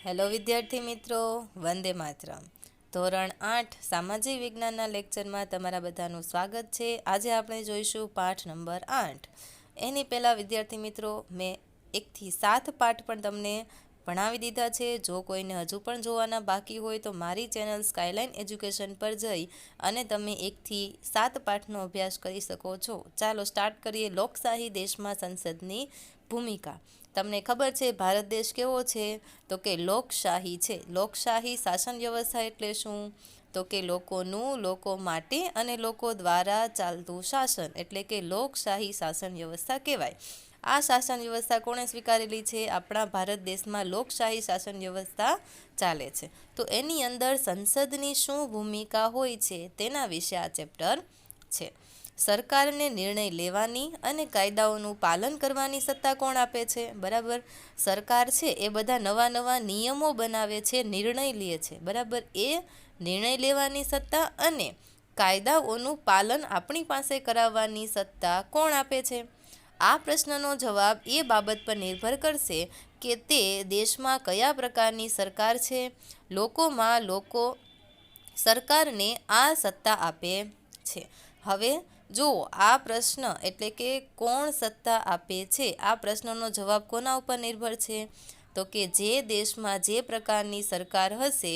Hello વિદ્યાર્થી મિત્રો, વંદે માતરમ. ધોરણ 8 સામાજિક વિજ્ઞાનના લેક્ચરમાં તમારા બધાનું સ્વાગત છે. આજે આપણે જોઈશું પાઠ નંબર 8. એની પહેલાં વિદ્યાર્થી મિત્રો, મેં 1 થી 7 પાઠ પણ તમને ભણાવી દીધા છે. જો કોઈને હજુ પણ જોવાના બાકી હોય તો મારી ચેનલ સ્કાયલાઇન એજ્યુકેશન પર જઈ અને તમે 1 થી 7 પાઠનો અભ્યાસ કરી શકો છો. ચાલો સ્ટાર્ટ કરીએ. લોકશાહી દેશમાં સંસદની ભૂમિકા. તમને ખબર છે ભારત દેશ કેવો છે? તો કે લોકશાહી છે. લોકશાહી શાસન વ્યવસ્થા એટલે શું? તો કે લોકોનું, લોકો માટે અને લોકો દ્વારા ચાલતું શાસન એટલે કે લોકશાહી શાસન વ્યવસ્થા કહેવાય. આ શાસન વ્યવસ્થા કોણે સ્વીકારેલી છે? આપણા ભારત દેશમાં લોકશાહી શાસન વ્યવસ્થા ચાલે છે. તો એની અંદર સંસદની શું ભૂમિકા હોય છે તેના વિશે આ ચેપ્ટર છે. સરકારને નિર્ણય લેવાની અને કાયદાઓનું પાલન કરવાની સત્તા કોણ આપે છે? બરાબર, સરકાર છે એ બધા નવા નવા નિયમો બનાવે છે, નિર્ણય લે છે. બરાબર, એ નિર્ણય લેવાની સત્તા અને કાયદાઓનું પાલન આપણી પાસે કરાવવાની સત્તા કોણ આપે છે? આ પ્રશ્નનો જવાબ એ બાબત પર નિર્ભર કરશે કે તે દેશમાં કયા પ્રકારની સરકાર છે. લોકોમાં લોકો સરકારને આ સત્તા આપે છે. હવે જો આ પ્રશ્ન એટલે કે કોણ સત્તા આપે છે, આ પ્રશ્નનો જવાબ કોના ઉપર નિર્ભર છે? તો કે જે દેશમાં જે પ્રકારની સરકાર હશે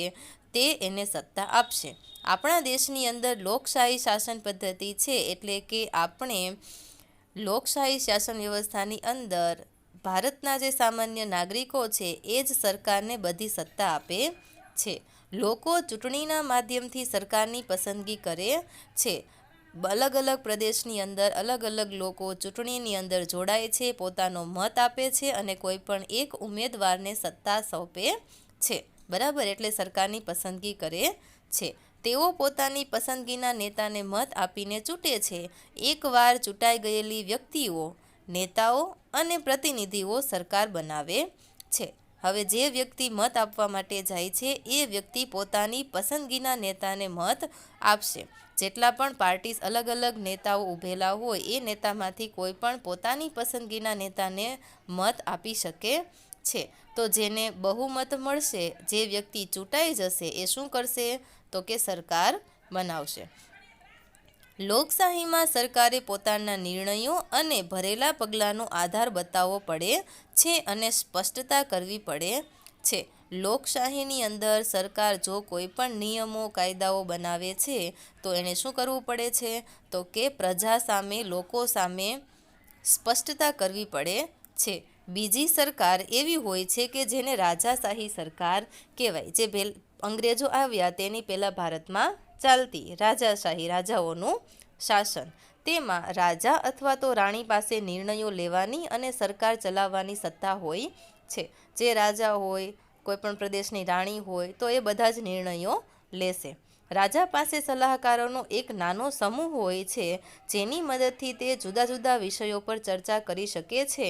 તે એને સત્તા આપશે. આપણા દેશની અંદર લોકશાહી શાસન પદ્ધતિ છે, એટલે કે આપણે લોકશાહી શાસન વ્યવસ્થાની અંદર ભારતના જે સામાન્ય નાગરિકો છે એ જ સરકારને બધી સત્તા આપે છે. લોકો ચૂંટણીના માધ્યમથી સરકારની પસંદગી કરે છે. અલગ અલગ પ્રદેશની અંદર અલગ અલગ લોકો ચૂંટણીની અંદર જોડાય છે, પોતાનો મત આપે છે અને કોઈ પણ એક ઉમેદવારને સત્તા સોંપે છે. બરાબર, એટલે સરકારની પસંદગી કરે છે. તેઓ પોતાની પસંદગીના નેતાને મત આપીને ચૂંટે છે. એકવાર ચૂંટાઈ ગયેલી વ્યક્તિઓ, નેતાઓ અને પ્રતિનિધિઓ સરકાર બનાવે છે. હવે જે વ્યક્તિ મત આપવા માટે જાય છે એ વ્યક્તિ પોતાની પસંદગીના નેતાને મત આપશે. જેટલા પણ પાર્ટીસ અલગ અલગ નેતાઓ ઊભેલા હોય એ નેતામાંથી કોઈ પણ પોતાની પસંદગીના નેતાને મત આપી શકે છે. તો જેને બહુમત મળશે, જે વ્યક્તિ ચૂંટાઈ જશે, એ શું કરશે? તો કે સરકાર બનાવશે. લોકશાહીમાં સરકારે પોતાના નિર્ણયો અને ભરેલા પગલાંનો આધાર બતાવવો પડે છે અને સ્પષ્ટતા કરવી પડે છે. લોકશાહીની અંદર સરકાર જો કોઈ પણ નિયમો, કાયદાઓ બનાવે છે તો એને શું કરવું પડે છે? તો કે પ્રજા સામે, લોકો સામે સ્પષ્ટતા કરવી પડે છે. બીજી સરકાર એવી હોય છે કે જેને રાજાશાહી સરકાર કહેવાય. જે અંગ્રેજો આવ્યા તેની પહેલાં ભારતમાં ચાલતી રાજાશાહી, રાજાઓનું શાસન. તેમાં રાજા અથવા તો રાણી પાસે નિર્ણયો લેવાની અને સરકાર ચલાવવાની સત્તા હોય છે. જે રાજા હોય, કોઈપણ પ્રદેશની રાણી હોય તો એ બધા જ નિર્ણયો લેશે. રાજા પાસે સલાહકારોનો એક નાનો સમૂહ હોય છે જેની મદદથી તે જુદા જુદા વિષયો પર ચર્ચા કરી શકે છે.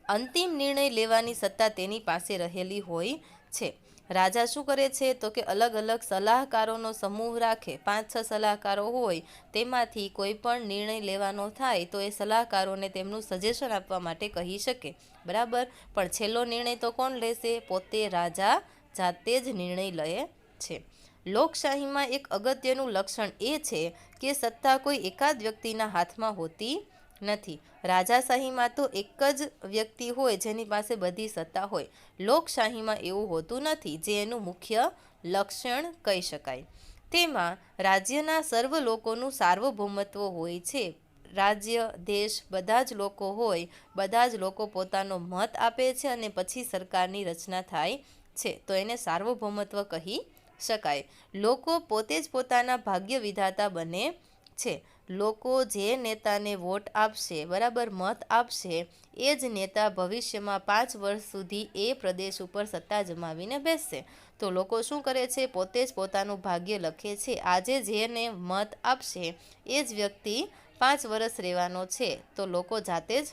અંતિમ નિર્ણય લેવાની સત્તા તેની પાસે રહેલી હોય છે. રાજા શું કરે છે? તો કે અલગ અલગ સલાહકારોનો સમૂહ રાખે. 5-6 સલાહકારો હોય, તેમાંથી કોઈ પણ નિર્ણય લેવાનો થાય તો એ સલાહકારોને તેમનું સજેશન આપવા માટે કહી શકે. બરાબર, પણ છેલ્લો નિર્ણય તો કોણ લેશે? પોતે રાજા જાતે જ નિર્ણય લે છે. લોકશાહીમાં એક અગત્યનું લક્ષણ એ છે કે સત્તા કોઈ એકાદ વ્યક્તિના હાથમાં હોતી નથી. રાજાશાહીમાં તો એક જ વ્યક્તિ હોય જેની પાસે બધી સત્તા હોય. લોકશાહીમાં એવું હોતું નથી, જે એનું મુખ્ય લક્ષણ કહી શકાય. તેમાં રાજ્યના સર્વ લોકોનું સાર્વભૌમત્વ હોય છે. રાજ્ય, દેશ બધા જ લોકો હોય, બધા જ લોકો પોતાનો મત આપે છે અને પછી સરકારની રચના થાય છે, તો એને સાર્વભૌમત્વ કહી શકાય. લોકો પોતે જ પોતાના ભાગ્ય વિધાતા બને છે. લોકો જે નેતાને વોટ આપશે, બરાબર, મત આપશે, એ જ નેતા ભવિષ્યમાં 5 વર્ષ સુધી એ પ્રદેશ ઉપર સત્તા જમાવીને બેસશે. તો લોકો શું કરે છે? પોતે જ પોતાનું ભાગ્ય લખે છે. આજે જેને મત આપશે એ જ વ્યક્તિ 5 વર્ષ રહેવાનો છે, તો લોકો જાતે જ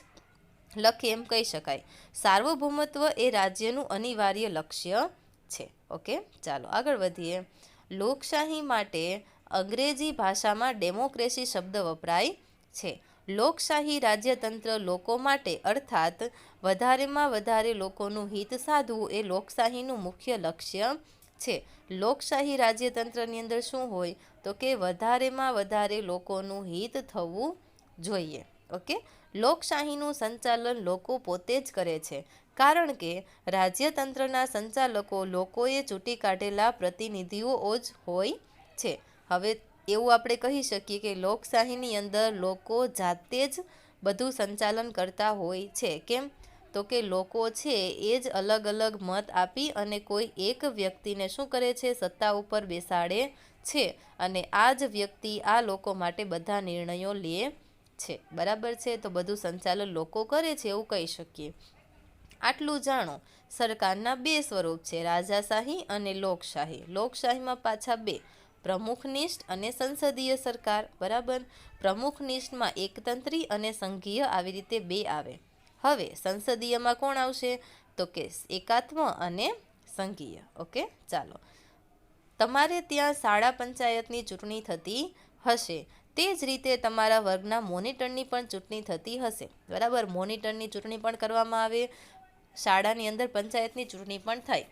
લખે એમ કહી શકાય. સાર્વભૌમત્વ એ રાજ્યનું અનિવાર્ય લક્ષ્ય છે. ઓકે, ચાલો આગળ વધીએ. લોકશાહી માટે અંગ્રેજી ભાષામાં ડેમોક્રેસી શબ્દ વપરાય છે. લોકશાહી રાજ્યતંત્ર લોકો માટે અર્થાત વધારેમાં વધારે લોકોનું હિત સાધવું એ લોકશાહીનું મુખ્ય લક્ષ્ય છે. લોકશાહી રાજ્યતંત્રની અંદર શું હોય તો કે વધારેમાં વધારે લોકોનું હિત થવું જોઈએ. ઓકે, લોકશાહીનું સંચાલન લોકો પોતે જ કરે છે, કારણ કે રાજ્યતંત્રના સંચાલકો લોકોએ ચૂંટી કાઢેલા પ્રતિનિધિઓ જ હોય છે. હવે એવું આપણે કહી શકીએ કે લોકશાહીની અંદર લોકો જાતે જ બધું સંચાલન કરતા હોય છે. કેમ તો કે લોકો છે એ જ અલગ અલગ મત આપી અને કોઈ એક વ્યક્તિને શું કરે છે, સત્તા ઉપર બેસાડે છે, અને આ જ વ્યક્તિ આ લોકો માટે બધા નિર્ણયો લે છે. બરાબર છે, તો બધું સંચાલન લોકો કરે છે એવું કહી શકીએ. આટલું જાણો. સરકારના બે સ્વરૂપ છે, રાજાશાહી અને લોકશાહી. લોકશાહીમાં પાછા બે, પ્રમુખનિષ્ઠ અને સંસદીય સરકાર. બરાબર, પ્રમુખનિષ્ઠમાં એકતંત્રી અને સંઘીય આવી રીતે બે આવે. હવે સંસદીયમાં કોણ આવશે તો કે એકાત્મ અને સંઘીય. ઓકે, ચાલો. તમારે ત્યાં શાળા પંચાયતની ચૂંટણી થતી હશે, તે જ રીતે તમારા વર્ગના મોનિટરની પણ ચૂંટણી થતી હશે. બરાબર, મોનિટરની ચૂંટણી પણ કરવામાં આવે, શાળાની અંદર પંચાયતની ચૂંટણી પણ થાય.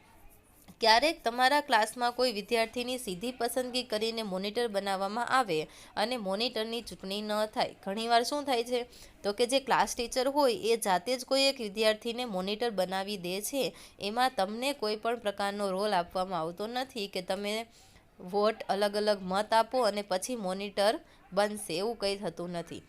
ક્યારેક તમારા ક્લાસમાં કોઈ વિદ્યાર્થીની સીધી પસંદગી કરીને મોનિટર બનાવવામાં આવે અને મોનિટરની ચૂંટણી ન થાય. ઘણીવાર શું થાય છે તો કે જે ક્લાસ ટીચર હોય એ જાતે જ કોઈ એક વિદ્યાર્થીને મોનિટર બનાવી દે છે. એમાં તમને કોઈ પણ પ્રકારનો રોલ આપવામાં આવતો નથી કે તમે વોટ અલગ અલગ મત આપો અને પછી મોનિટર બનશે, એવું કંઈ થતું નથી.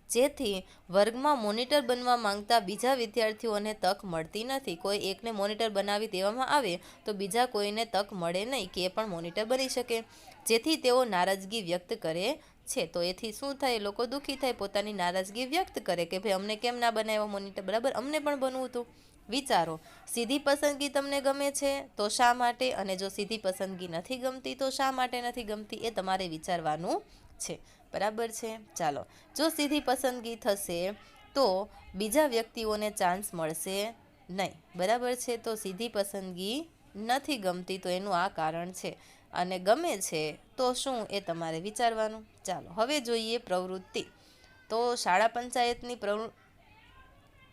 જેથી વર્ગમાં મોનિટર બનવા માંગતા બીજા વિદ્યાર્થીઓને તક મળતી નથી. કોઈ એકને મોનિટર બનાવી દેવામાં આવે તો બીજા કોઈને તક મળે નહીં કે એ પણ મોનિટર બની શકે, જેથી તેઓ નારાજગી વ્યક્ત કરે છે. તો એથી શું થાય, લોકો દુઃખી થાય, પોતાની નારાજગી વ્યક્ત કરે કે ભાઈ અમને કેમ ના બનાવ્યો મોનિટર, બરાબર, અમને પણ બનવું હતું. વિચારો, સીધી પસંદગી તમને ગમે છે તો શા માટે, અને જો સીધી પસંદગી નથી ગમતી તો શા માટે નથી ગમતી, એ તમારે વિચારવાનું છે. બરાબર છે, ચાલો. જો સીધી પસંદગી થશે તો બીજા વ્યક્તિઓને ચાન્સ મળશે નહીં. બરાબર છે, તો સીધી પસંદગી નથી ગમતી તો એનું આ કારણ છે, અને ગમે છે તો શું એ તમારે વિચારવાનું. ચાલો, હવે જોઈએ પ્રવૃત્તિ. તો શાળા પંચાયતની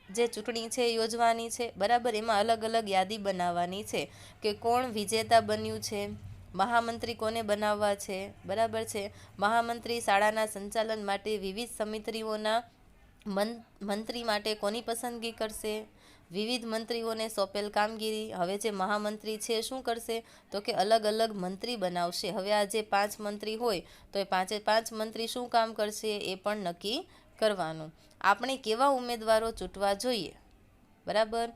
જે ચૂંટણી છે યોજવાની છે. બરાબર, એમાં અલગ અલગ યાદી બનાવવાની છે કે કોણ વિજેતા બન્યું છે, મહામંત્રી કોને બનાવવા છે. બરાબર છે, મહામંત્રી શાળાના સંચાલન માટે વિવિધ સમિતિઓના મંત્રી માટે કોની પસંદગી કરશે, વિવિધ મંત્રીઓને સોંપેલ કામગીરી. હવે જે મહામંત્રી છે શું કરશે તો કે અલગ અલગ મંત્રી બનાવશે. હવે આ જે 5 મંત્રી હોય તો એ 5 મંત્રી શું કામ કરશે એ પણ નક્કી કરવાનું. આપણે કેવા ઉમેદવારો ચૂંટવા જોઈએ, બરાબર,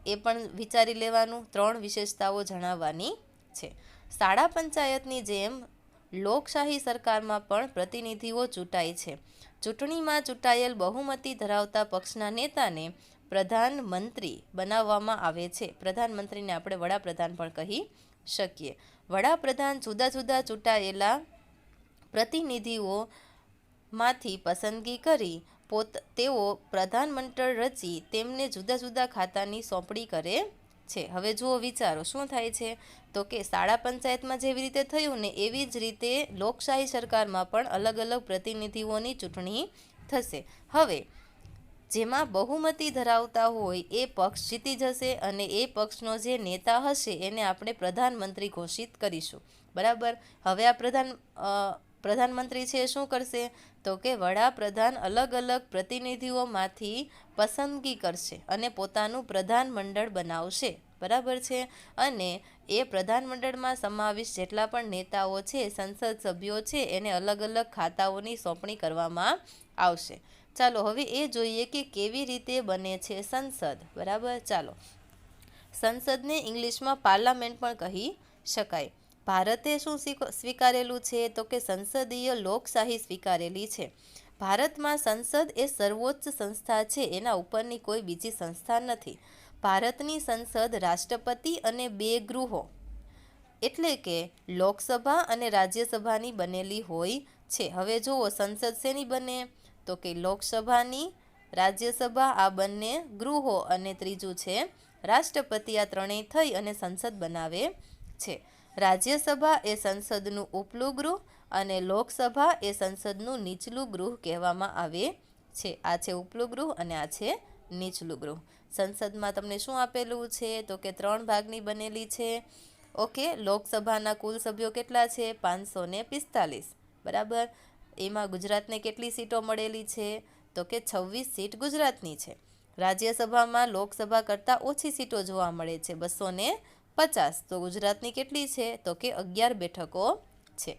એ પણ વિચારી લેવાનું. 3 વિશેષતાઓ જણાવવાની છે. શાળા પંચાયતની જેમ લોકશાહી સરકારમાં પણ પ્રતિનિધિઓ ચૂંટાય છે. ચૂંટણીમાં ચૂંટાયેલ બહુમતી ધરાવતા પક્ષના નેતાને પ્રધાનમંત્રી બનાવવામાં આવે છે. પ્રધાનમંત્રીને આપણે વડાપ્રધાન પણ કહી શકીએ. વડાપ્રધાન જુદા જુદા ચૂંટાયેલા પ્રતિનિધિઓમાંથી પસંદગી કરી તેઓ પ્રધાનમંડળ રચી તેમને જુદા જુદા ખાતાની સોંપણી કરે છે. હવે જુઓ, વિચારો શું થાય છે તો કે શાળા પંચાયતમાં જેવી રીતે થયું ને એવી જ રીતે લોકશાહી સરકારમાં પણ અલગ અલગ પ્રતિનિધિઓની ચૂંટણી થશે. હવે જેમાં બહુમતી ધરાવતા હોય એ પક્ષ જીતી જશે અને એ પક્ષનો જે નેતા હશે એને આપણે પ્રધાનમંત્રી ઘોષિત કરીશું. બરાબર, હવે આ પ્રધાનમંત્રી છે શું કરશે તો કે વડાપ્રધાન અલગ અલગ પ્રતિનિધિઓમાંથી પસંદગી કરશે અને પોતાનું પ્રધાનમંડળ બનાવશે. બરાબર છે, અને એ પ્રધાનમંડળમાં સમાવિષ્ટ જેટલા પણ નેતાઓ છે, સંસદ સભ્યો છે, એને અલગ અલગ ખાતાઓની સોંપણી કરવામાં આવશે. ચાલો, હવે એ જોઈએ કે કેવી રીતે બને છે સંસદ. બરાબર, ચાલો. સંસદને ઇંગ્લિશમાં પાર્લામેન્ટ પણ કહી શકાય. ભારતે શું સ્વીકારેલું છે તો કે સંસદીય લોકશાહી સ્વીકારેલી છે. ભારતમાં સંસદ એ સર્વોચ્ચ સંસ્થા છે, એના ઉપરની કોઈ બીજી સંસ્થા નથી. ભારતની સંસદ રાષ્ટ્રપતિ અને 2 ગૃહો એટલે કે લોકસભા અને રાજ્યસભાની બનેલી હોય છે. હવે જુઓ, સંસદ શેની બને તો કે લોકસભાની, રાજ્યસભા આ બંને ગૃહો, અને ત્રીજું છે રાષ્ટ્રપતિ. આ ત્રણેય થઈ અને સંસદ બનાવે છે. રાજ્યસભા એ સંસદનું ઉપલું ગૃહ અને લોકસભા એ સંસદનું નીચલું ગૃહ કહેવામાં આવે છે. આ છે ઉપલું ગૃહ અને આ છે નીચલું ગૃહ. સંસદમાં તમને શું આપેલું છે તો કે 3 ભાગની બનેલી છે. ઓકે, લોકસભાના કુલ સભ્યો કેટલા છે? 545. બરાબર. એમાં ગુજરાતને કેટલી સીટો મળેલી છે તો કે 26 સીટ ગુજરાતની છે. રાજ્યસભામાં લોકસભા કરતાં ઓછી સીટો જોવા મળે છે, 250. તો ગુજરાતની કેટલી છે તો કે 11 બેઠકો છે.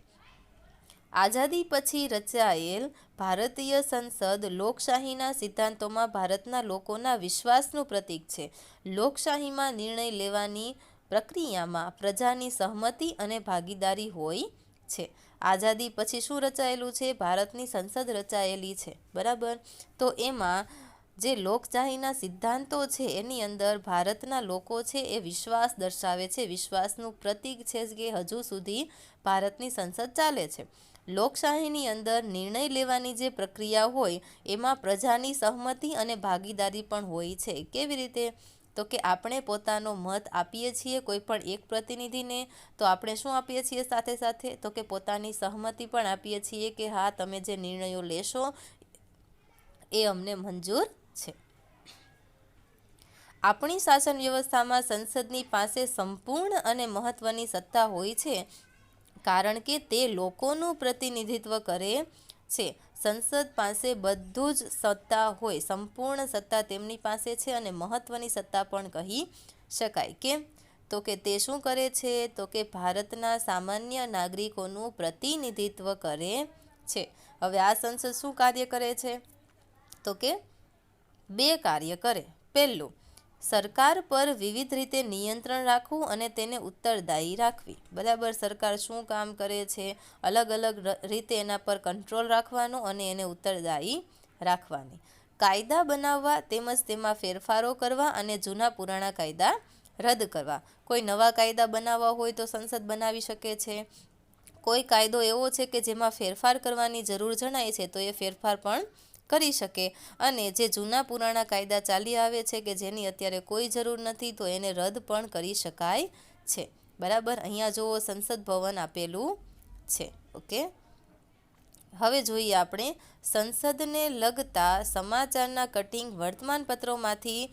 આઝાદી પછી રચાયેલ ભારતીય સંસદ લોકશાહીના સિદ્ધાંતોમાં ભારતના લોકોના વિશ્વાસનું પ્રતીક છે. લોકશાહીમાં નિર્ણય લેવાની પ્રક્રિયામાં પ્રજાની સહમતિ અને ભાગીદારી હોય છે. આઝાદી પછી શું રચાયેલું છે? ભારતની સંસદ રચાયેલી છે. બરાબર. તો એમાં જે લોકશાહીના સિદ્ધાંતો છે એની અંદર ભારતના લોકો છે એ વિશ્વાસ દર્શાવે છે, વિશ્વાસનું પ્રતીક છે કે હજુ સુધી ભારતની સંસદ ચાલે છે. લોકશાહીની અંદર નિર્ણય લેવાની જે પ્રક્રિયા હોય એમાં પ્રજાની સહમતિ અને ભાગીદારી પણ હોય છે. કેવી રીતે? તો કે આપણે પોતાનો મત આપીએ છીએ કોઈ પણ એક પ્રતિનિધિને, તો આપણે શું આપીએ છીએ સાથે સાથે? તો કે પોતાની સહમતિ પણ આપીએ છીએ કે હા, તમે જે નિર્ણયો લેશો એ અમને મંજૂર છે. આપણી શાસન વ્યવસ્થામાં સંસદની પાસે સંપૂર્ણ અને મહત્વની સત્તા હોય છે, કારણ કે તે લોકોનું પ્રતિનિધિત્વ કરે છે. સંસદ પાસે બધું જ સત્તા હોય, સંપૂર્ણ સત્તા તેમની પાસે છે અને મહત્વની સત્તા પણ કહી શકાય. કેમ? તો કે તે શું કરે છે તો કે ભારતના સામાન્ય નાગરિકોનું પ્રતિનિધિત્વ કરે છે. હવે આ સંસદ શું કાર્ય કરે છે તો કે 2 કાર્ય કરે. પહેલું, સરકાર પર વિવિધ રીતે નિયંત્રણ રાખવું અને તેને ઉત્તરદાયી રાખવી. બરાબર. સરકાર શું કામ કરે છે? અલગ અલગ રીતે એના પર કંટ્રોલ રાખવાનો અને એને ઉત્તરદાયી રાખવાની. કાયદા બનાવવા તેમજ તેમાં ફેરફારો કરવા અને જૂના પુરાણા કાયદા રદ કરવા. કોઈ નવા કાયદા બનાવવા હોય તો સંસદ બનાવી શકે છે. કોઈ કાયદો એવો છે કે જેમાં ફેરફાર કરવાની જરૂર જણાય છે તો એ ફેરફાર પણ કરી શકે. અને જે જૂના પુરાણા કાયદા ચાલી આવે છે કે જેની અત્યારે કોઈ જરૂર નથી તો એને રદ પણ કરી શકાય છે. બરાબર. અહીંયા જુઓ સંસદ ભવન આપેલું છે. ઓકે, હવે જોઈએ આપણે સંસદને લગતા સમાચારના કટિંગ વર્તમાનપત્રોમાંથી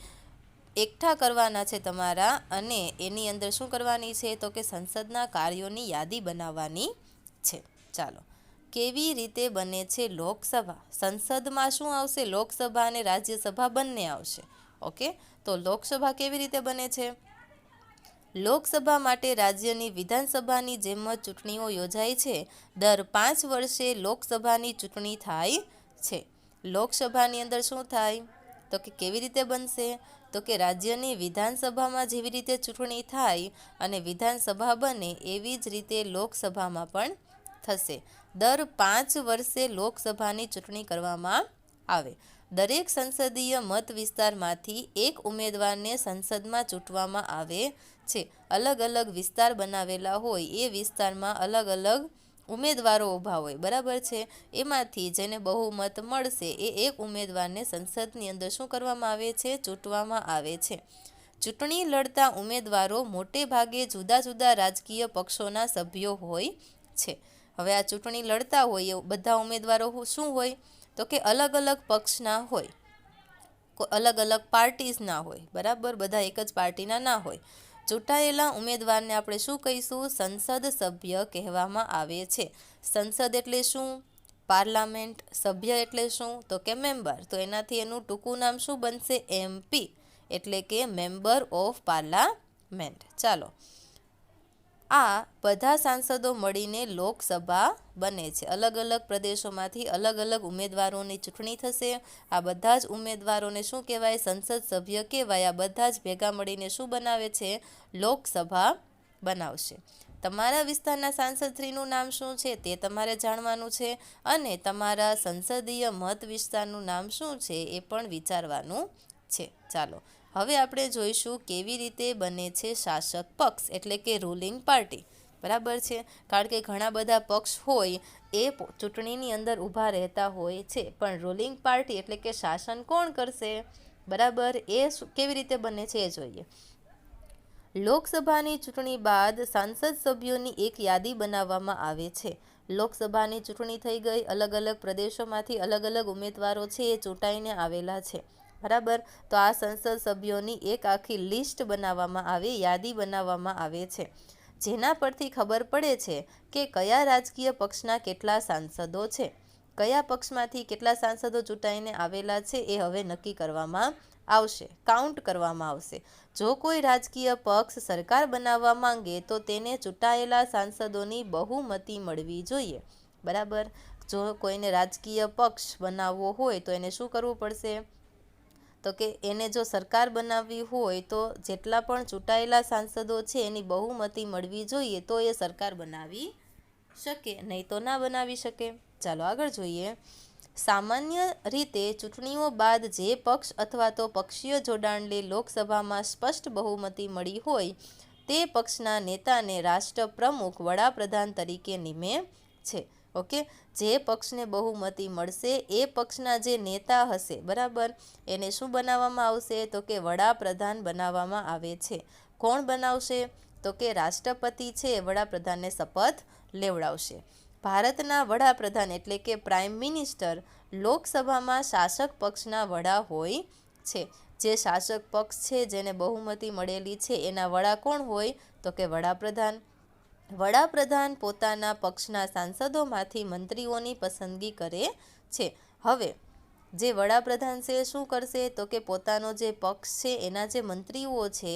એકઠા કરવાના છે તમારા, અને એની અંદર શું કરવાની છે તો કે સંસદના કાર્યોની યાદી બનાવવાની છે. ચાલો, કેવી રીતે બને છે લોકસભા? સંસદમાં શું આવશે? લોકસભા અને રાજ્યસભા બંને આવશે. ઓકે, તો લોકસભા કેવી રીતે બને છે? લોકસભા માટે રાજ્યની વિધાનસભાની જેમ જ ચૂંટણીઓ યોજાય છે. દર 5 વર્ષે લોકસભાની ચૂંટણી થાય છે. લોકસભાની અંદર શું થાય તો કે કેવી રીતે બનશે તો કે રાજ્યની વિધાનસભામાં જેવી રીતે ચૂંટણી થાય અને વિધાનસભા બને એવી જ રીતે લોકસભામાં પણ થશે. દર 5 વર્ષે લોકસભાની ચૂંટણી કરવામાં આવે. દરેક સંસદીય મત વિસ્તારમાંથી એક ઉમેદવારને સંસદમાં ચૂંટવામાં આવે છે. અલગ અલગ વિસ્તાર બનાવેલા હોય, એ વિસ્તારમાં અલગ અલગ ઉમેદવારો ઊભા હોય. બરાબર છે. એમાંથી જેને બહુમત મળશે એ એક ઉમેદવારને સંસદની અંદર શું કરવામાં આવે છે? ચૂંટવામાં આવે છે. ચૂંટણી લડતા ઉમેદવારો મોટે ભાગે જુદા જુદા રાજકીય પક્ષોના સભ્યો હોય છે. હવે આ ચૂંટણી લડતા હોય એ બધા ઉમેદવારો શું હોય તો કે અલગ અલગ પક્ષના હોય, અલગ અલગ પાર્ટીઝના હોય. બરાબર. બધા એક જ પાર્ટીના ના હોય. ચૂંટાયેલા ઉમેદવારને આપણે શું કહીશું? સંસદ સભ્ય કહેવામાં આવે છે. સંસદ એટલે શું? પાર્લામેન્ટ. સભ્ય એટલે શું તો કે મેમ્બર. તો એનાથી એનું ટૂંકું નામ શું બનશે? MP, એટલે કે મેમ્બર ઓફ પાર્લામેન્ટ. ચાલો, આ બધા સાંસદો મળીને લોકસભા બને છે. અલગ અલગ પ્રદેશોમાંથી અલગ અલગ ઉમેદવારોની ચૂંટણી થશે. આ બધા જ ઉમેદવારોને શું કહેવાય? સંસદ સભ્ય કહેવાય. આ બધા જ ભેગા મળીને શું બનાવે છે? લોકસભા બનાવશે. તમારા વિસ્તારના સાંસદશ્રીનું નામ શું છે તે તમારે જાણવાનું છે, અને તમારા સંસદીય મત વિસ્તારનું નામ શું છે એ પણ વિચારવાનું છે. ચાલો, હવે આપણે જોઈશું કેવી રીતે બને છે શાસક પક્ષ, એટલે કે રૂલિંગ પાર્ટી. બરાબર છે. કારણ કે ઘણા બધા પક્ષ હોય એ ચૂંટણીની અંદર ઊભા રહેતા હોય છે, પણ રૂલિંગ પાર્ટી એટલે કે શાસન કોણ કરશે? બરાબર. એ કેવી રીતે બને છે એ જોઈએ. લોકસભાની ચૂંટણી બાદ સાંસદ સભ્યોની એક યાદી બનાવવામાં આવે છે. લોકસભાની ચૂંટણી થઈ ગઈ, અલગ અલગ પ્રદેશોમાંથી અલગ અલગ ઉમેદવારો છે એ ચૂંટાઈને આવેલા છે, બરાબર. તો આ સંસદ સભ્યોની એક આખી લિસ્ટ બનાવવામાં આવે, યાદી બનાવવામાં આવે છે, જેના પરથી ખબર પડે છે કે કયા રાજકીય પક્ષના કેટલા સાંસદો છે, કયા પક્ષમાંથી કેટલા સાંસદો ચૂંટાઈને આવેલા છે એ હવે નક્કી કરવામાં આવશે, કાઉન્ટ કરવામાં આવશે. જો કોઈ રાજકીય પક્ષ સરકાર બનાવવા માંગે તો તેને ચૂંટાયેલા સાંસદોની બહુમતી મળવી જોઈએ, બરાબર. જો કોઈને રાજકીય પક્ષ બનાવવો હોય તો એને શું કરવું પડશે, તો કે એને જો સરકાર બનાવવી હોય તો જેટલા પણ ચૂંટાયેલા સાંસદો છે એની બહુમતી મળવી જોઈએ, તો એ સરકાર બનાવી શકે, નહીં તો ના બનાવી શકે. ચાલો આગળ જોઈએ. સામાન્ય રીતે ચૂંટણીઓ બાદ જે પક્ષ અથવા તો પક્ષીય જોડાણને લોકસભામાં સ્પષ્ટ બહુમતી મળી હોય તે પક્ષના નેતાને રાષ્ટ્રપ્રમુખ વડાપ્રધાન તરીકે નિમે છે. ઓકે, જે પક્ષને બહુમતી મળશે એ પક્ષના જે નેતા હશે, બરાબર, એને શું બનાવવામાં આવશે, તો કે વડાપ્રધાન બનાવવામાં આવે છે. કોણ બનાવશે, તો કે રાષ્ટ્રપતિ છે એ વડાપ્રધાનને શપથ લેવડાવશે. ભારતના વડાપ્રધાન એટલે કે પ્રાઇમ મિનિસ્ટર લોકસભામાં શાસક પક્ષના વડા હોય છે. જે શાસક પક્ષ છે જેને બહુમતી મળેલી છે એના વડા કોણ હોય, તો કે વડાપ્રધાન. વડાપ્રધાન પોતાના પક્ષના સાંસદોમાંથી મંત્રીઓની પસંદગી કરે છે. હવે જે વડાપ્રધાન છે શું કરશે, તો કે પોતાનો જે પક્ષ છે એના જે મંત્રીઓ છે,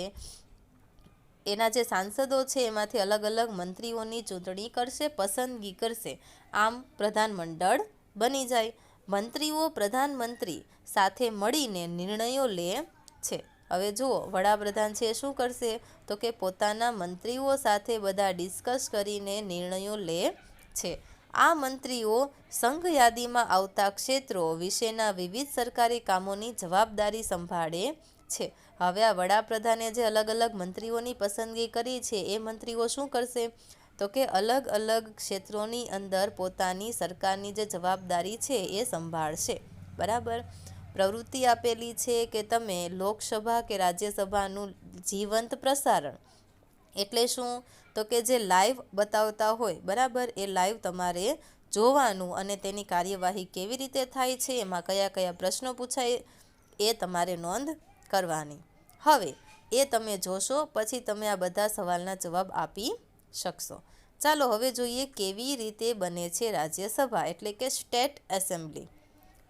એના જે સાંસદો છે એમાંથી અલગ અલગ મંત્રીઓની ચૂંટણી કરશે, પસંદગી કરશે. આમ પ્રધાનમંડળ બની જાય. મંત્રીઓ પ્રધાનમંત્રી સાથે મળીને નિર્ણયો લે છે. હવે જુઓ, વડાપ્રધાન છે શું કરશે, તો કે પોતાના મંત્રીઓ સાથે બધા ડિસ્કસ કરીને નિર્ણયો લે છે. આ મંત્રીઓ સંઘ યાદીમાં આવતા ક્ષેત્રો વિશેના વિવિધ સરકારી કામોની જવાબદારી સંભાળે છે. હવે આ વડાપ્રધાને જે અલગ અલગ મંત્રીઓની પસંદગી કરી છે એ મંત્રીઓ શું કરશે, તો કે અલગ અલગ ક્ષેત્રોની અંદર પોતાની સરકારની જે જવાબદારી છે એ સંભાળશે, બરાબર. પ્રવૃત્તિ આપેલી છે કે તમે લોકસભા કે રાજ્યસભાનું જીવંત પ્રસારણ એટલે શું, તો કે જે લાઈવ બતાવતા હોય, બરાબર, એ લાઈવ તમારે જોવાનું અને તેની કાર્યવાહી કેવી રીતે થાય છે, એમાં કયા કયા પ્રશ્નો પૂછાય એ તમારે નોંધ કરવાની. હવે એ તમે જોશો પછી તમે આ બધા સવાલના જવાબ આપી શકશો. ચાલો હવે જોઈએ કેવી રીતે બને છે રાજ્યસભા એટલે કે સ્ટેટ એસેમ્બલી.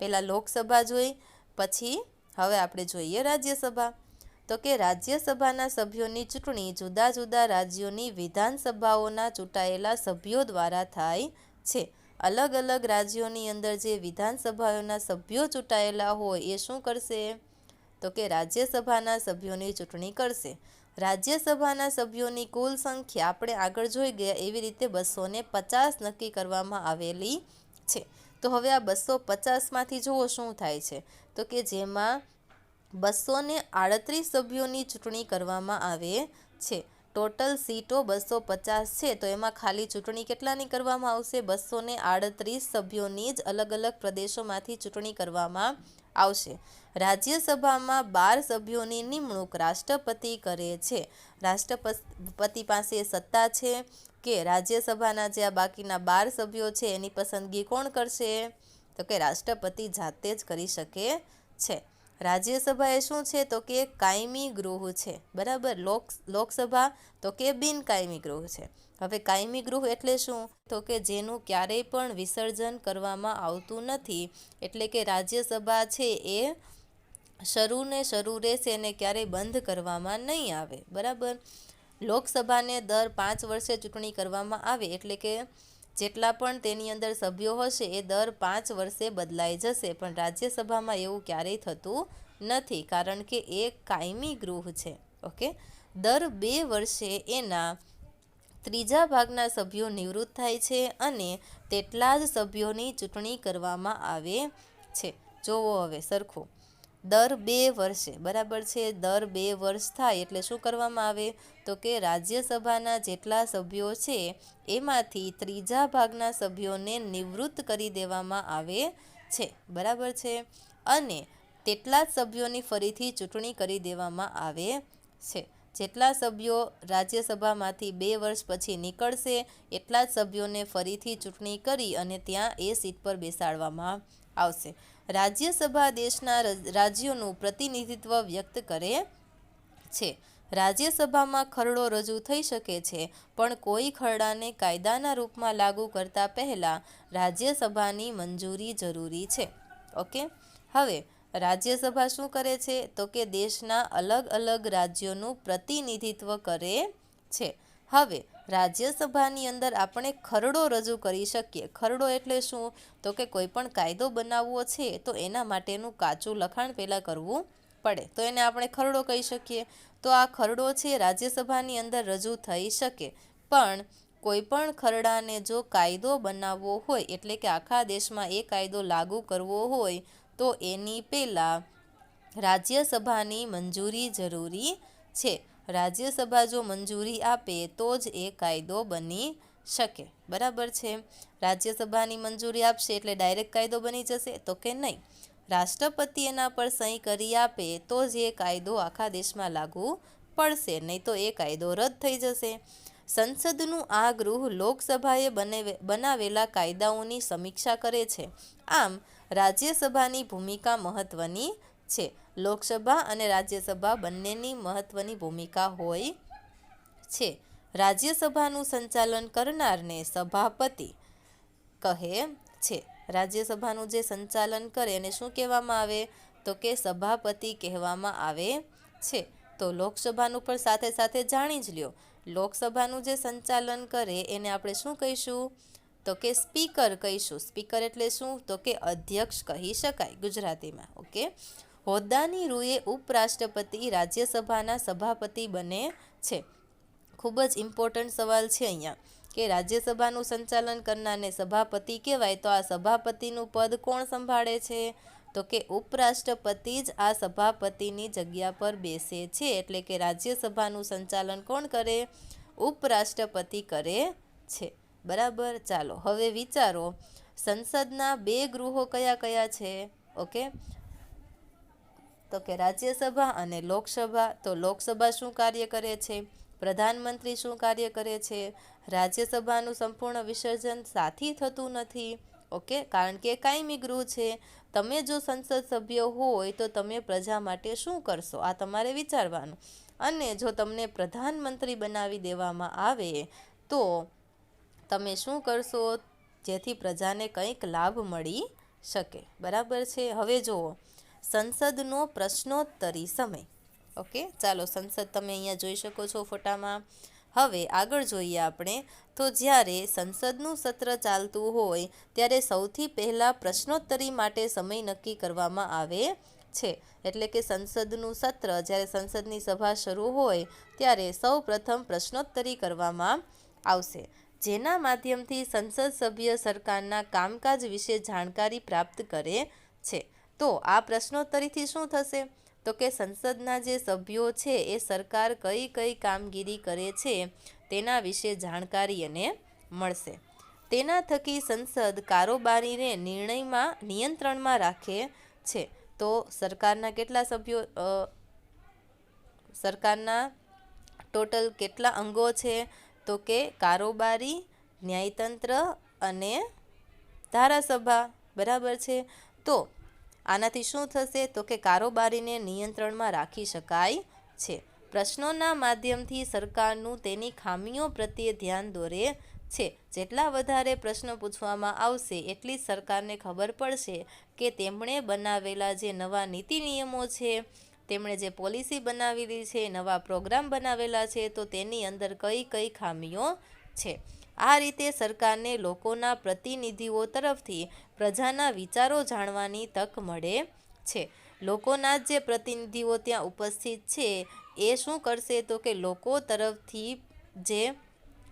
પહેલાં લોકસભા જોઈ, પછી હવે આપણે જોઈએ રાજ્યસભા. તો કે રાજ્યસભાના સભ્યોની ચૂંટણી જુદા જુદા રાજ્યોની વિધાનસભાઓના ચૂંટાયેલા સભ્યો દ્વારા થાય છે. અલગ અલગ રાજ્યોની અંદર જે વિધાનસભાઓના સભ્યો ચૂંટાયેલા હોય એ શું કરશે, તો કે રાજ્યસભાના સભ્યોની ચૂંટણી કરશે. રાજ્યસભાના સભ્યોની કુલ સંખ્યા આપણે આગળ જોઈ ગયા એવી રીતે 250 નક્કી કરવામાં આવેલી છે. તો હવે આ 250માંથી જુઓ શું થાય છે, તો કે જેમાં 238 સભ્યોની ચૂંટણી કરવામાં આવે છે. ટોટલ સીટો 250 છે, તો એમાં ખાલી ચૂંટણી કેટલાની કરવામાં આવશે, 238 સભ્યોની જ અલગ અલગ પ્રદેશોમાંથી ચૂંટણી કરવામાં આવશે. રાજ્યસભામાં 12 સભ્યોની નિમણૂક રાષ્ટ્રપતિ કરે છે. રાષ્ટ્રપતિ પાસે સત્તા છે કે રાજ્યસભાના જે આ બાકીના 12 સભ્યો છે એની પસંદગી કોણ કરશે, તો કે રાષ્ટ્રપતિ જાતે જ કરી શકે છે. રાજ્યસભા એ શું છે, તો કે કાયમી ગૃહ છે, બરાબર. લોકસભા તો કે બિનકાયમી ગૃહ છે. હવે કાયમી ગૃહ એટલે શું, તો કે જેનું ક્યારેય પણ વિસર્જન કરવામાં આવતું નથી, એટલે કે રાજ્યસભા છે એ શરૂ રહેશે અને ક્યારેય બંધ કરવામાં નહીં આવે, બરાબર. લોકસભાને દર 5 વર્ષે ચૂંટણી કરવામાં આવે, એટલે કે જેટલા પણ તેની અંદર સભ્યો હશે એ દર 5 વર્ષે બદલાઈ જશે. પણ રાજ્યસભામાં એવું ક્યારેય થતું નથી, કારણ કે એ કાયમી ગૃહ છે. ઓકે, દર 2 વર્ષે એના 3 ભાગના સભ્યો નિવૃત્ત થાય છે અને તેટલા જ સભ્યોની ચૂંટણી કરવામાં આવે છે. જોવો હવે સરખું, દર 2 વર્ષે, બરાબર છે, દર 2 વર્ષ થાય એટલે શું કરવામાં આવે, તો કે રાજ્યસભાના જેટલા સભ્યો છે એમાંથી 3 ભાગના સભ્યોને નિવૃત્ત કરી દેવામાં આવે છે, બરાબર છે, અને તેટલા જ સભ્યોની ફરીથી ચૂંટણી કરી દેવામાં આવે છે. જેટલા સભ્યો રાજ્યસભામાંથી 2 વર્ષ પછી નીકળશે એટલા જ સભ્યોને ફરીથી ચૂંટણી કરી અને ત્યાં એ સીટ પર બેસાડવામાં આવશે. રાજ્યસભા દેશના રાજ્યોનું પ્રતિનિધિત્વ વ્યક્ત કરે છે. રાજ્યસભામાં ખરડો રજૂ થઈ શકે છે, પણ કોઈ ખરડાને કાયદાના રૂપમાં લાગુ કરતા પહેલાં રાજ્યસભાની મંજૂરી જરૂરી છે. ઓકે, હવે રાજ્યસભા શું કરે છે? તો કે દેશના અલગ અલગ રાજ્યોનું પ્રતિનિધિત્વ કરે છે. હવે રાજ્યસભાની અંદર આપણે ખરડો રજૂ કરી શકીએ. ખરડો એટલે શું? તો કે કોઈ પણ કાયદો બનાવવો છે તો એના માટેનું કાચું લખાણ પહેલાં કરવું પડે, તો એને આપણે ખરડો કહી શકીએ. તો આ ખરડો છે રાજ્યસભાની અંદર રજૂ થઈ શકે, પણ કોઈ પણ ખરડાને જો કાયદો બનાવવો હોય એટલે કે આખા દેશમાં એ કાયદો લાગુ કરવો હોય તો એની પહેલાં રાજ્યસભાની મંજૂરી જરૂરી છે. રાજ્યસભા જો મંજૂરી આપે તો જ એ કાયદો બની શકે. બરાબર છે? રાજ્યસભાની મંજૂરી આપશે એટલે ડાયરેક્ટ કાયદો બની જશે? તો કે નહીં. રાષ્ટ્રપતિ એના પર સહી કરી આપે તો જ એ કાયદો આખા દેશમાં લાગુ પડશે, નહીં તો એ કાયદો રદ થઈ જશે. સંસદનું આ ગૃહ લોકસભાએ બનાવેલા કાયદાઓની સમીક્ષા કરે છે. આમ રાજ્યસભાની ભૂમિકા મહત્વની છે. લોકસભા અને રાજ્યસભા બંનેની મહત્વની ભૂમિકા હોય છે. રાજ્યસભાનું સંચાલન કરનારને સભાપતિ કહે છે. રાજ્યસભાનું જે સંચાલન કરે એને શું કહેવામાં આવે? તો કે સભાપતિ કહેવામાં આવે છે. તો લોકસભાનું પણ સાથે સાથે જાણી જ લ્યો. લોકસભાનું જે સંચાલન કરે એને આપણે શું કહીશું? તો કે સ્પીકર કહીશું. સ્પીકર એટલે શું? તો કે અધ્યક્ષ કહી શકાય ગુજરાતીમાં. ઓકે, હોદ્દાની રૂએ ઉપરાષ્ટ્રપતિ રાજ્યસભાના સભાપતિ બને છે. ખૂબ જ ઇમ્પોર્ટન્ટ સવાલ છે અહીંયા કે રાજ્યસભાનું સંચાલન કરનારને સભાપતિ કહેવાય, તો આ સભાપતિનું પદ કોણ સંભાળે છે? તો કે ઉપરાષ્ટ્રપતિ જ આ સભાપતિની જગ્યા પર બેસે છે. એટલે કે રાજ્યસભાનું સંચાલન કોણ કરે? ઉપરાષ્ટ્રપતિ કરે છે. બરાબર. ચાલો હવે વિચારો, સંસદના 2 ગૃહો કયા કયા છે? ઓકે, તો કે રાજ્યસભા અને લોકસભા. તો લોકસભા શું કાર્ય કરે છે? પ્રધાનમંત્રી શું કાર્ય કરે છે? રાજ્યસભાનું સંપૂર્ણ વિસર્જન સાથી થતું નથી. ઓકે, કારણ કે કાયમી ગૃહ છે. તમે જો સંસદ સભ્ય હોય તો તમે પ્રજા માટે શું કરશો? આ તમારે વિચારવાનું. અને જો તમને પ્રધાનમંત્રી બનાવી દેવામાં આવે તો તમે શું કરશો જેથી પ્રજાને કંઈક લાભ મળી શકે. બરાબર છે? હવે જુઓ, સંસદનો પ્રશ્નોત્તરી સમય. ઓકે, ચાલો સંસદ તમે અહીંયા જોઈ શકો છો ફોટામાં. હવે આગળ જોઈએ આપણે તો જ્યારે સંસદનું સત્ર ચાલતું હોય ત્યારે સૌથી પહેલાં પ્રશ્નોત્તરી માટે સમય નક્કી કરવામાં આવે છે. એટલે કે સંસદનું સત્ર જ્યારે સંસદની સભા શરૂ હોય ત્યારે સૌ પ્રથમ પ્રશ્નોત્તરી કરવામાં આવશે, જેના માધ્યમથી સંસદ સભ્ય સરકારના કામકાજ વિશે જાણકારી પ્રાપ્ત કરે છે. તો આ પ્રશ્નોત્તરીથી શું થશે? તો કે સંસદના જે સભ્યો છે એ સરકાર કઈ કઈ કામગીરી કરે છે તેના વિશે જાણકારી એને મળશે. તેના થકી સંસદ કારોબારીને નિયંત્રણમાં રાખે છે. તો સરકારના કેટલા સભ્યો, સરકારના ટોટલ કેટલા અંગો છે? તો કે કારોબારી, ન્યાયતંત્ર અને ધારાસભા. બરાબર છે? તો આનાથી શું થશે? તો કે કારોબારીને નિયંત્રણમાં રાખી શકાય છે. પ્રશ્નોના માધ્યમથી સરકારનું તેની ખામીઓ પ્રત્યે ધ્યાન દોરે છે. જેટલા વધારે પ્રશ્નો પૂછવામાં આવશે એટલી સરકારને ખબર પડશે કે તેમણે બનાવેલા જે નવા નીતિ નિયમો છે, તેમણે જે પોલિસી બનાવેલી છે, નવા પ્રોગ્રામ બનાવેલા છે, તો તેની અંદર કઈ કઈ ખામીઓ છે. આ રીતે સરકારને લોકોના પ્રતિનિધિઓ તરફથી પ્રજાના વિચારો જાણવાની તક મળે છે. લોકોના જે પ્રતિનિધિઓ ત્યાં ઉપસ્થિત છે એ શું કરશે? તો કે લોકો તરફથી જે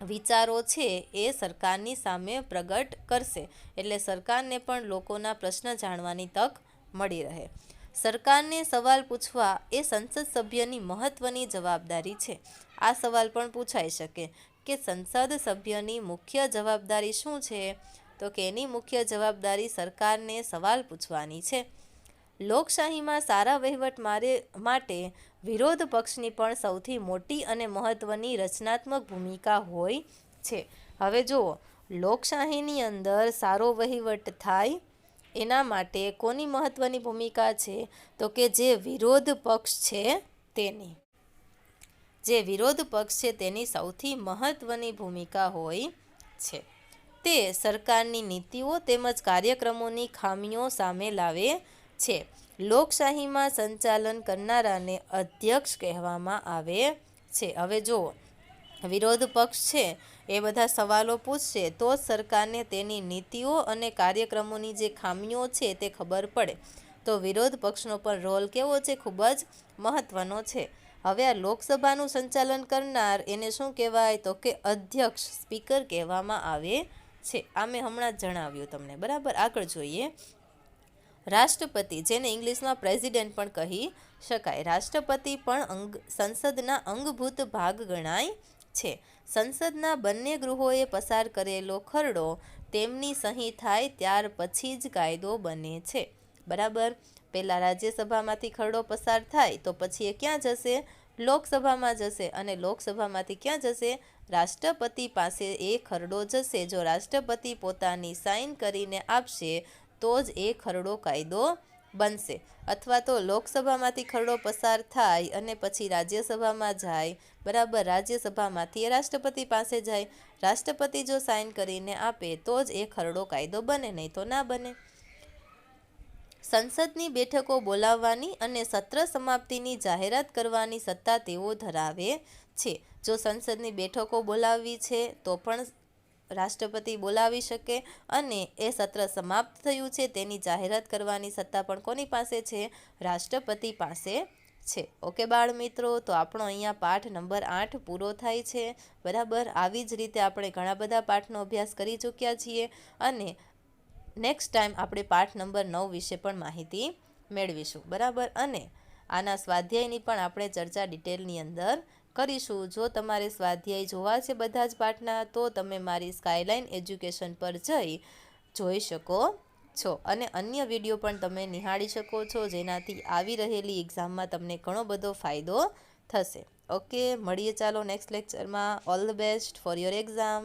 વિચારો છે એ સરકારની સામે પ્રગટ કરશે. એટલે સરકારને પણ લોકોના પ્રશ્ન જાણવાની તક મળી રહે. સરકારને સવાલ પૂછવા એ સંસદ સભ્યની મહત્વની જવાબદારી છે. આ સવાલ પણ પૂછાઈ શકે કે સંસદ સભ્યની મુખ્ય જવાબદારી શું છે? તો કે એની મુખ્ય જવાબદારી સરકારને સવાલ પૂછવાની છે. લોકશાહીમાં સારા વહીવટ માટે વિરોધ પક્ષની પણ સૌથી મોટી અને મહત્ત્વની રચનાત્મક ભૂમિકા હોય છે. હવે જુઓ, લોકશાહીની અંદર સારો વહીવટ થાય એના માટે કોની મહત્ત્વની ભૂમિકા છે? તો કે જે વિરોધ પક્ષ છે તેની. જે વિરોધ પક્ષ છે તેની સૌથી મહત્ત્વની ભૂમિકા હોય છે. તે સરકારની નીતિઓ તેમજ કાર્યક્રમોની ખામીઓ સામે લાવે છે. લોકશાહીમાં સંચાલન કરનારાને અધ્યક્ષ કહેવામાં આવે છે. હવે જુઓ, વિરોધ પક્ષ છે એ બધા સવાલો પૂછશે તો જ સરકારને તેની નીતિઓ અને કાર્યક્રમોની જે ખામીઓ છે તે ખબર પડે. તો વિરોધ પક્ષનો પણ રોલ કેવો છે? ખૂબ જ મહત્ત્વનો છે. હવે આ લોકસભાનું સંચાલન કરનાર એને શું કહેવાય? તો કે અધ્યક્ષ, સ્પીકર કહેવામાં આવે છે. આ મેં હમણાં જ જણાવ્યું તમને, બરાબર. આગળ જોઈએ, રાષ્ટ્રપતિ, જેને ઇંગ્લિશમાં પ્રેસિડેન્ટ પણ કહી શકાય. રાષ્ટ્રપતિ પણ સંસદના અંગભૂત ભાગ ગણાય છે. સંસદના બંને ગૃહોએ પસાર કરેલો ખરડો તેમની સહી થાય ત્યાર પછી જ કાયદો બને છે, બરાબર. પહેલાં રાજ્યસભામાંથી ખરડો પસાર થાય તો પછી એ ક્યાં જશે? લોકસભામાં જશે. અને લોકસભામાંથી ક્યાં જશે? રાષ્ટ્રપતિ પાસે એ ખરડો જશે. જો રાષ્ટ્રપતિ પોતાની સાઇન કરીને આપશે તો જ એ ખરડો કાયદો બનશે. અથવા તો લોકસભામાંથી ખરડો પસાર થાય અને પછી રાજ્યસભામાં જાય, બરાબર. રાજ્યસભામાંથી એ રાષ્ટ્રપતિ પાસે જાય. રાષ્ટ્રપતિ જો સાઇન કરીને આપે તો જ એ ખરડો કાયદો બને, નહીં તો ના બને. સંસદની બેઠકો બોલાવવાની અને સત્ર સમાપ્તિની જાહેરાત કરવાની સત્તા તેઓ ધરાવે છે. જો સંસદની બેઠકો બોલાવવી છે તો પણ રાષ્ટ્રપતિ બોલાવી શકે અને એ સત્ર સમાપ્ત થયું છે તેની જાહેરાત કરવાની સત્તા પણ કોની પાસે છે? રાષ્ટ્રપતિ પાસે છે. ઓકે બાળ મિત્રો, તો આપણો અહીંયા પાઠ નંબર 8 પૂરો થાય છે, બરાબર. આવી જ રીતે આપણે ઘણા બધા પાઠનો અભ્યાસ કરી ચૂક્યા છીએ અને નેક્સ્ટ ટાઈમ આપણે પાઠ નંબર 9 વિશે પણ માહિતી મેળવીશું, બરાબર. અને આના સ્વાધ્યાયની પણ આપણે ચર્ચા ડિટેલની અંદર કરીશું. જો તમારે સ્વાધ્યાય જોવા છે બધા જ પાઠના તો તમે મારી સ્કાયલાઇન એજ્યુકેશન પર જોઈ શકો છો અને અન્ય વિડીયો પણ તમે નિહાળી શકો છો, જેનાથી આવી રહેલી એક્ઝામમાં તમને ઘણો બધો ફાયદો થશે. ઓકે, મળીએ ચાલો નેક્સ્ટ લેક્ચરમાં. All the best for your exam.